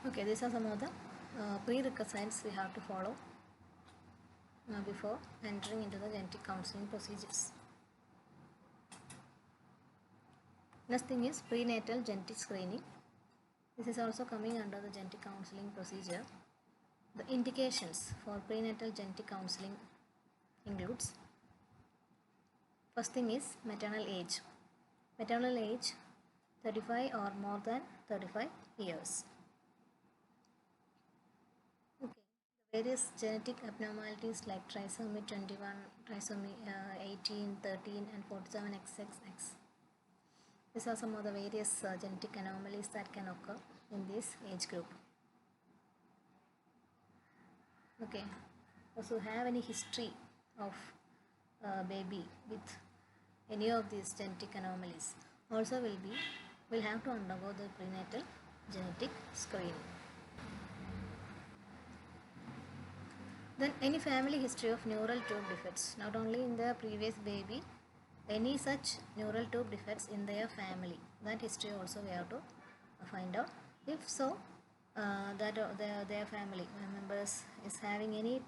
Okay, these are some of the prerequisites we have to follow before entering into the genetic counseling procedures. Next thing is prenatal genetic screening. This is also coming under the genetic counseling procedure. The indications for prenatal genetic counseling includes: first thing is maternal age. Maternal age 35 or more than 35 years. Okay. The various genetic abnormalities like trisomy 21, trisomy 18, 13 and 47XXX. These are some of the various genetic anomalies that can occur in this age group. Okay. Also have any history of baby with any of these genetic anomalies also will have to undergo the prenatal genetic screening. Then any family history of neural tube defects, not only in the previous baby, any such neural tube defects in their family, that history also we have to find out. If so, that their family members is having any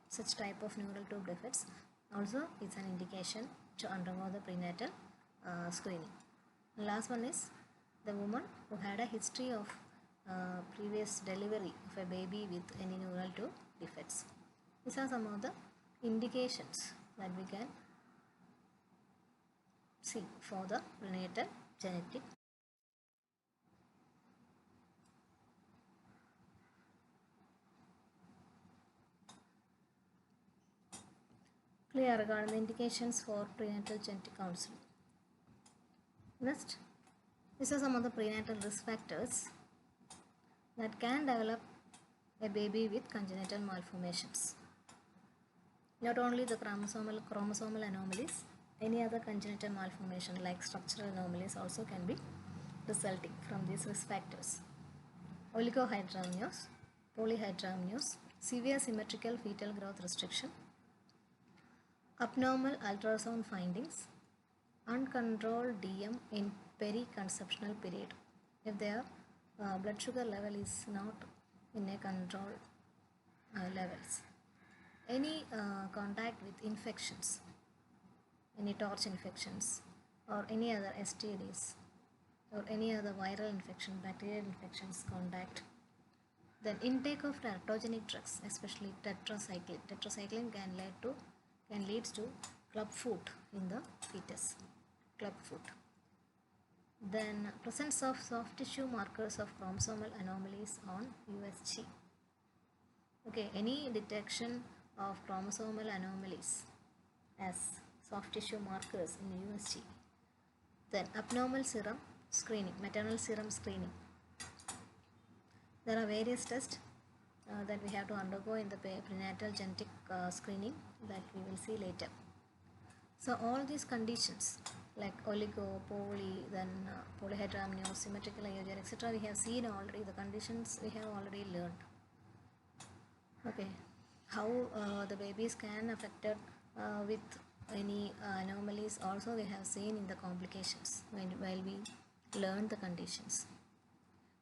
such type of neural tube defects, also it's an indication to undergo the prenatal screening. And last one is the woman who had a history of previous delivery of a baby with any neural tube defects. These are some of the indications that we can see for the prenatal genetic. Clear regarding the indications for prenatal genetic counseling. Next, these are some of the prenatal risk factors that can develop a baby with congenital malformations. Not only the chromosomal anomalies, any other congenital malformation like structural anomalies also can be resulting from these risk factors. Oligohydramnios, polyhydramnios, severe symmetrical fetal growth restriction, abnormal ultrasound findings, uncontrolled DM in periconceptional period. If their blood sugar level is not in a controlled levels. Any contact with infections, any torch infections or any other STDs or any other viral infection, bacterial infections contact. Then intake of teratogenic drugs, especially tetracycline. Tetracycline can lead to clubfoot in the fetus. Clubfoot. Then presence of soft tissue markers of chromosomal anomalies on USG. Okay, any detection of chromosomal anomalies as soft tissue markers in USG. Then abnormal serum screening, maternal serum screening. There are various tests that we have to undergo in the prenatal genetic screening that we will see later. So all these conditions like oligo, poly, then polyhydramnios, symmetrical IOGR, etc. we have seen already, the conditions we have already learned. Okay, how the babies can affected with any anomalies also we have seen in the complications while we learn the conditions.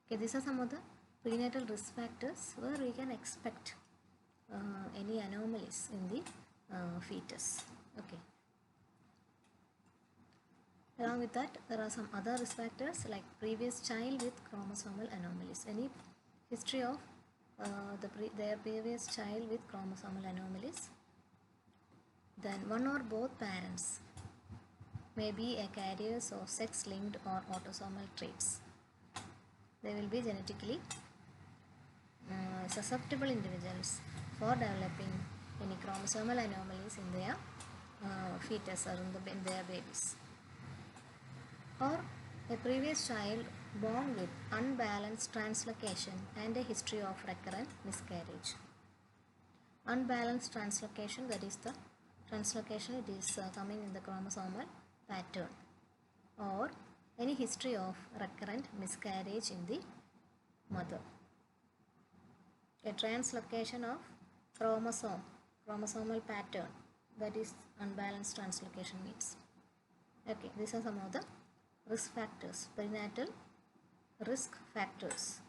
Okay, these are some of the prenatal risk factors where we can expect any anomalies in the fetus. Okay. Along with that, there are some other risk factors like previous child with chromosomal anomalies. Any history of their previous child with chromosomal anomalies. Then one or both parents may be a carriers of sex-linked or autosomal traits. They will be genetically susceptible individuals for developing any chromosomal anomalies in their fetus or in their babies. Or a previous child born with unbalanced translocation and a history of recurrent miscarriage. Unbalanced translocation, that is the translocation it is coming in the chromosomal pattern, or any history of recurrent miscarriage in the mother. A translocation of chromosomal pattern, that is unbalanced translocation means. Okay, these are some of the risk factors, prenatal risk factors.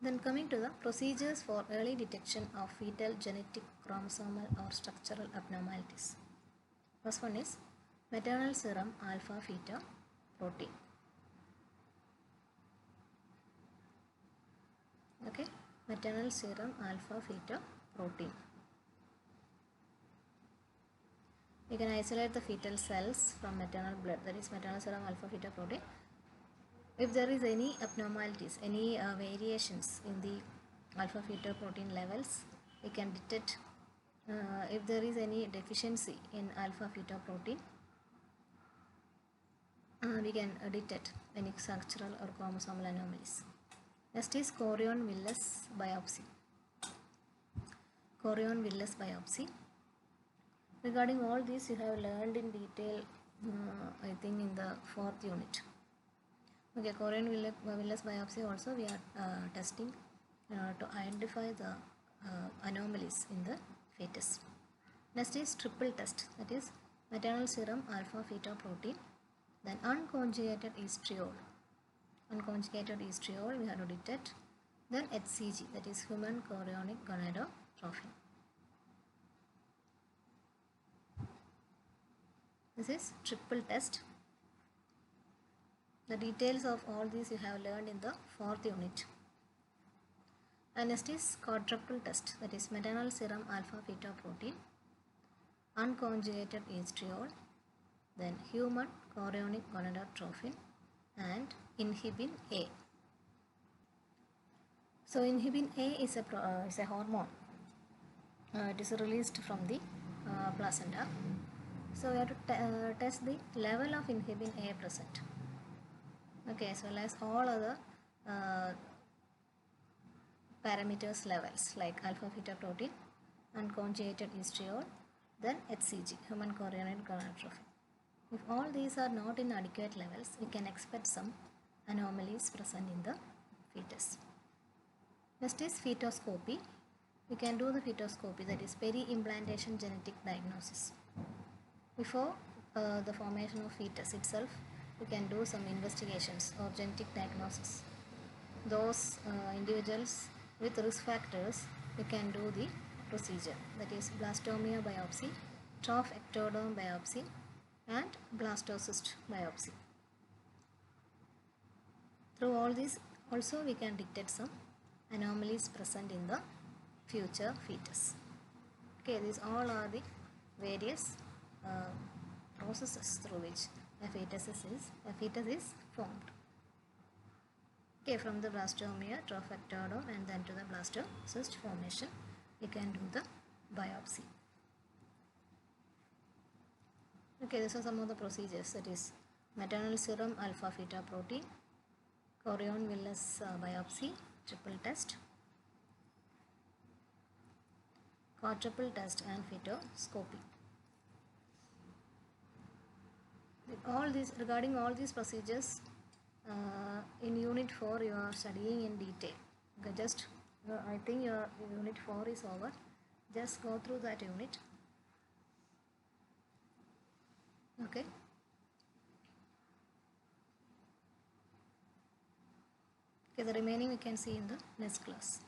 Then coming to the procedures for early detection of fetal genetic, chromosomal or structural abnormalities. First one is maternal serum alpha fetoprotein. Okay, maternal serum alpha fetoprotein. We can isolate the fetal cells from maternal blood, that is maternal serum alpha fetoprotein. If there is any abnormalities, any variations in the alpha fetoprotein levels, we can detect. If there is any deficiency in alpha fetoprotein, we can detect any structural or chromosomal anomalies. Next is Corione-Willis biopsy. Corione-Willis biopsy. Regarding all these, you have learned in detail, I think in the 4th unit. Okay, Corione-Willis biopsy also we are testing to identify the anomalies in the fetus. Next is triple test, that is maternal serum alpha fetoprotein, then unconjugated estriol. Unconjugated estriol we have to detect, then HCG, that is human chorionic gonadotrophin. This is triple test. The details of all these you have learned in the 4th unit. And next is quadruple test, that is maternal serum alpha fetoprotein, unconjugated estriol, then human chorionic gonadotrophin and inhibin A. So inhibin A is a hormone. It is released from the placenta. So we have to test the level of inhibin A present. Okay, as well as all other parameters levels like alpha fetoprotein, unconjugated estriol, then HCG, human chorionic gonadotrophin. If all these are not in adequate levels, we can expect some anomalies present in the fetus. Next is fetoscopy. We can do the fetoscopy, that is peri-implantation genetic diagnosis. Before the formation of fetus itself, we can do some investigations or genetic diagnosis. Those individuals with risk factors, we can do the procedure, that is blastomia biopsy, trough ectoderm biopsy and blastocyst biopsy. Through all these also we can detect some anomalies present in the future fetus. Okay, these all are the various processes through which a fetus is formed. Okay, from the blastomia, trough ectoderm and then to the blastocyst formation, we can do the biopsy. Okay, these are some of the procedures, that is maternal serum alpha fetoprotein, Corione-Willis biopsy, triple test, quadruple test and fetoscopy. Regarding all these procedures, in unit 4 you are studying in detail. Okay, I think your unit 4 is over. Just go through that unit. Okay. Okay, the remaining we can see in the next class.